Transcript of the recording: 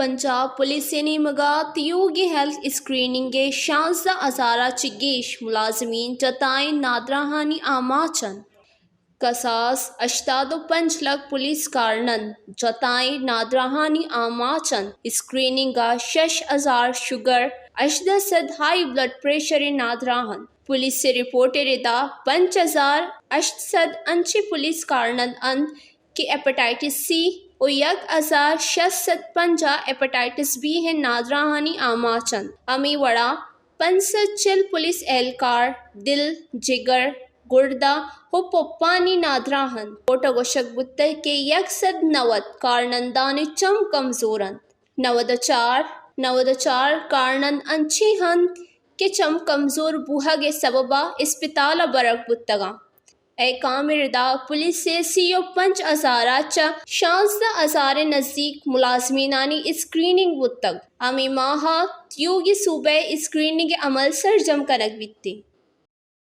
Punjab police ने मगा तियोगी health screening के 16,000 चिगेश मुलाजमीन जताएं नादराहानी आमाचन कसास 85 लाख पुलिस कारनन जताएं नादराहानी आमाचन स्क्रीनिंग का 6,000 शुगर 800 हाई ब्लड प्रेशर नादराहन पुलिस से रिपोर्टेड दा 5,800 अंची पुलिस कारनन अंत की हेपेटाइटिस सी और 1,650 हेपेटाइटिस बी है नादराहानी आमाचन अमी वड़ा 65 पुलिस एहलकार दिल जिगर गुर्दा हो पप्पानी नादराहन ओटगोशक बुत्ते के 190 कारनंदानी चम कमजोरन 94 कारनन अंची हन के चम कमजोर बूहा के सबबा अस्पताल बरक बुत्तगा ए कामिरदा पुलिस से सीओ 5,000 चा 16,000 नजदीक मुलाजमीनानी स्क्रीनिंग बुत्तग अमी माहा त्योगी सूबे स्क्रीनिंग अमल सरजम कनक बित्ती।